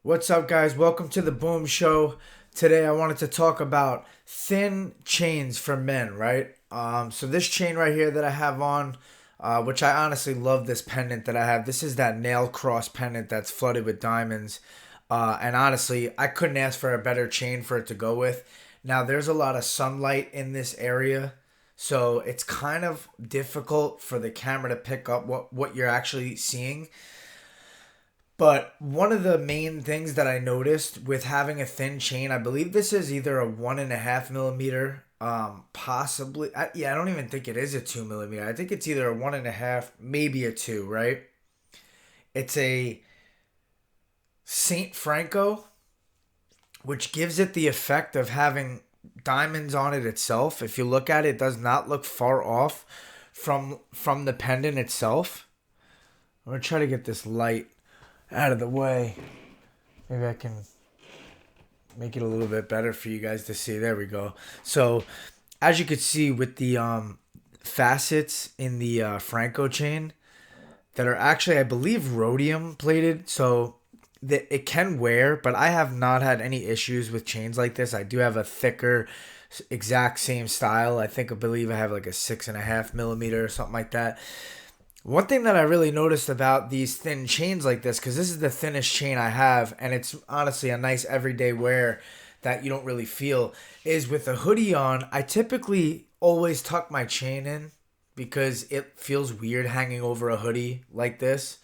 What's up, guys? Welcome to the Boom Show. Today, I wanted to talk about thin chains for men, right? So this chain right here that I have on, which I honestly love this pendant that I have. This is that nail cross pendant that's flooded with diamonds. And honestly, I couldn't ask for a better chain for it to go with. Now, there's a lot of sunlight in this area, so it's kind of difficult for the camera to pick up what you're actually seeing. But one of the main things that I noticed with having a thin chain, I believe this is either a 1.5 millimeter, possibly. Yeah, I don't even think it is a 2 millimeter. I think it's either a 1.5, maybe a two. Right? It's a Saint Franco, which gives it the effect of having diamonds on it itself. If you look at it, it does not look far off from the pendant itself. I'm gonna try to get this light out of the way. Maybe I can make it a little bit better for you guys to see. There we go. So, as you could see with the facets in the Franco chain that are actually, I believe, rhodium plated, so that it can wear. But I have not had any issues with chains like this. I do have a thicker, exact same style. I believe I have like a 6.5 millimeter or something like that. One thing that I really noticed about these thin chains like this, because this is the thinnest chain I have, and it's honestly a nice everyday wear that you don't really feel, is with a hoodie on, I typically always tuck my chain in because it feels weird hanging over a hoodie like this.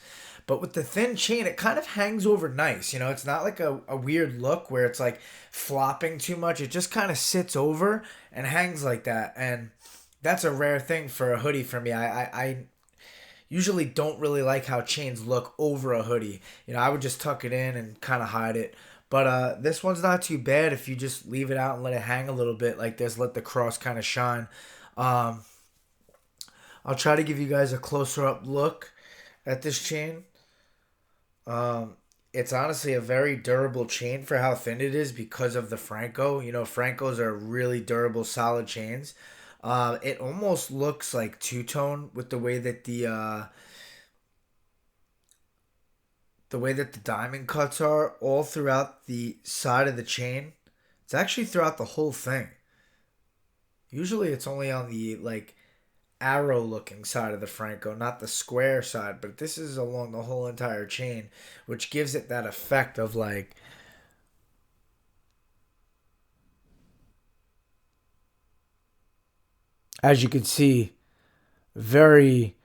But with the thin chain, it kind of hangs over nice. It's not like a weird look where it's like flopping too much. It just kind of sits over and hangs like that. And that's a rare thing for a hoodie for me. I usually don't really like how chains look over a hoodie. I would just tuck it in and kind of hide it. But this one's not too bad if you just leave it out and let it hang a little bit like this. Let the cross kind of shine. Um, I'll try to give you guys a closer up look at this chain. Um, it's honestly a very durable chain for how thin it is because of the Franco. Francos are really durable, solid chains. It almost looks like two tone with the way that the diamond cuts are all throughout the side of the chain. It's actually throughout the whole thing. Usually it's only on the like arrow looking side of the Franco, not the square side, but this is along the whole entire chain, which gives it that effect of like, as you can see, very.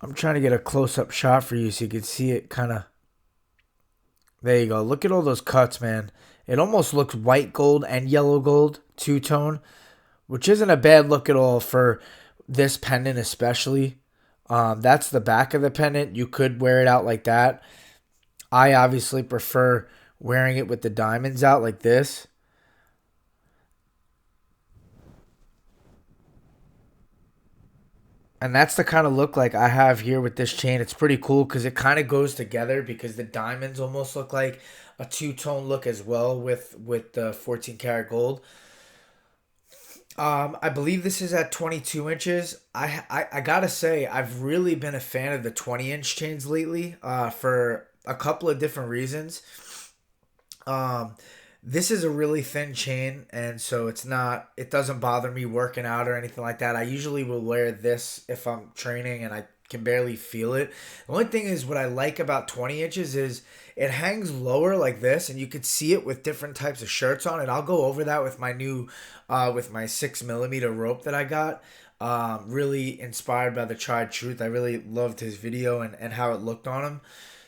I'm trying to get a close up shot for you so you can see it kind of. There you go. Look at all those cuts, man. It almost looks white gold and yellow gold, two tone, which isn't a bad look at all for this pendant, especially. That's the back of the pendant. You could wear it out like that. I obviously prefer wearing it with the diamonds out like this. And that's the kind of look like I have here with this chain. It's pretty cool because it kind of goes together because the diamonds almost look like a two-tone look as well with the 14 karat gold. I believe this is at 22 inches. I gotta say, I've really been a fan of the 20-inch chains lately, for a couple of different reasons. Um, this is a really thin chain, and so it doesn't bother me working out or anything like that. I usually will wear this if I'm training and I can barely feel it. The only thing is, what I like about 20 inches is it hangs lower like this, and you could see it with different types of shirts on it. I'll go over that with with my 6 millimeter rope that I got. Really inspired by the Tried Truth. I really loved his video and how it looked on him.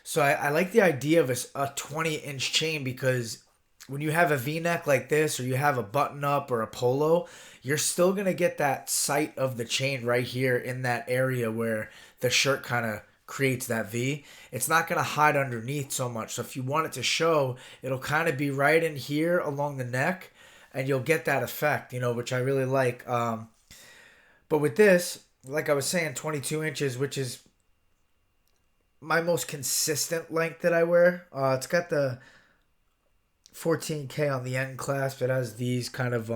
So I like the idea of a 20-inch chain because when you have a V-neck like this or you have a button up or a polo, you're still going to get that sight of the chain right here in that area where the shirt kind of creates that V. It's not going to hide underneath so much. So if you want it to show, it'll kind of be right in here along the neck and you'll get that effect, which I really like. But with this, like I was saying, 22 inches, which is my most consistent length that I wear. It's got the 14K on the end clasp. It has these kind of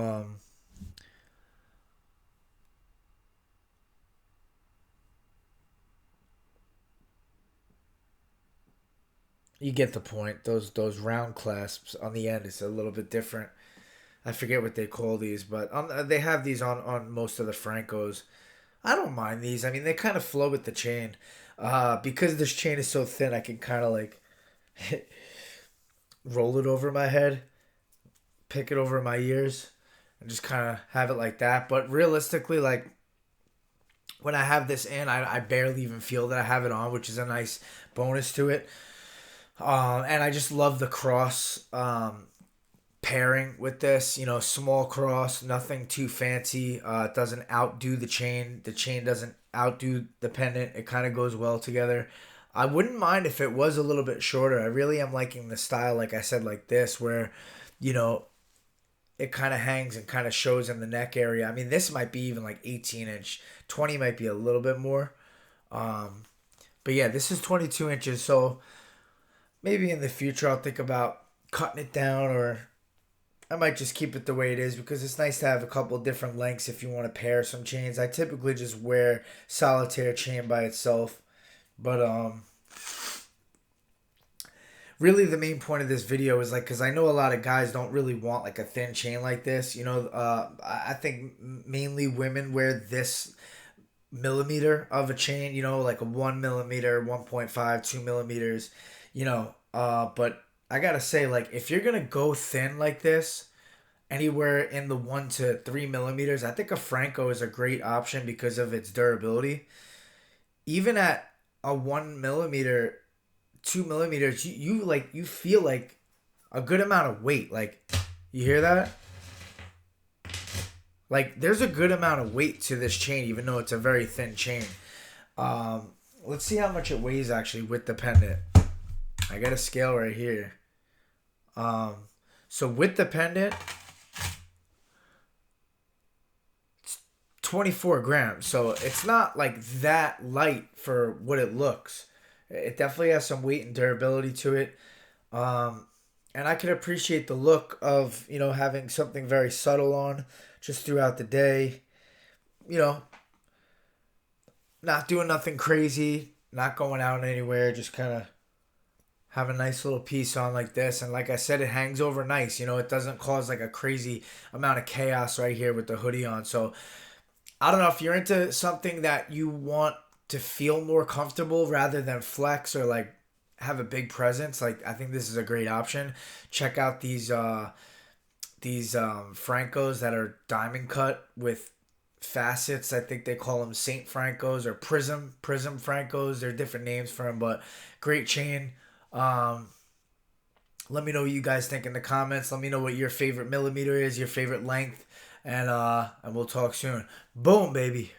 You get the point. Those round clasps on the end is a little bit different. I forget what they call these, but they have these on most of the Francos. I don't mind these. I mean, they kind of flow with the chain. Because this chain is so thin, I can kind of like roll it over my head, pick it over my ears, and just kind of have it like that. But realistically, like when I have this in, I barely even feel that I have it on, which is a nice bonus to it. And I just love the cross pairing with this. You know, small cross, nothing too fancy. It doesn't outdo the chain. The chain doesn't outdo the pendant. It kind of goes well together. I wouldn't mind if it was a little bit shorter. I really am liking the style, like I said, like this, where, you know, it kind of hangs and kind of shows in the neck area. I mean, this might be even like 18 inch. 20 might be a little bit more. Um, but yeah, this is 22 inches. So maybe in the future I'll think about cutting it down, or I might just keep it the way it is because it's nice to have a couple different lengths if you want to pair some chains. I typically just wear solitaire chain by itself. But really the main point of this video is like, because I know a lot of guys don't really want like a thin chain like this. You know, I think mainly women wear this millimeter of a chain, you know, like a 1 millimeter, 1.5, 2 millimeters, you know. But I gotta say, like, if you're gonna go thin like this, anywhere in the 1 to 3 millimeters, I think a Franco is a great option because of its durability. Even at a 1 millimeter, 2 millimeters, you like you feel like a good amount of weight. Like, you hear that? Like, there's a good amount of weight to this chain, even though it's a very thin chain. Let's see how much it weighs actually with the pendant. I got a scale right here. Um, so with the pendant, it's 24 grams. So it's not like that light for what it looks. It definitely has some weight and durability to it. Um, and I can appreciate the look of, you know, having something very subtle on just throughout the day. You know, not doing nothing crazy, not going out anywhere, just kind of have a nice little piece on like this. And like I said, it hangs over nice. You know, it doesn't cause like a crazy amount of chaos right here with the hoodie on. So I don't know if you're into something that you want to feel more comfortable rather than flex or like have a big presence. Like, I think this is a great option. Check out these Francos that are diamond cut with facets. I think they call them Saint Francos or Prism Francos. There are different names for them, but great chain. Um, Let me know what you guys think in the comments. Let me know what your favorite millimeter is, your favorite length, and we'll talk soon. Boom, baby.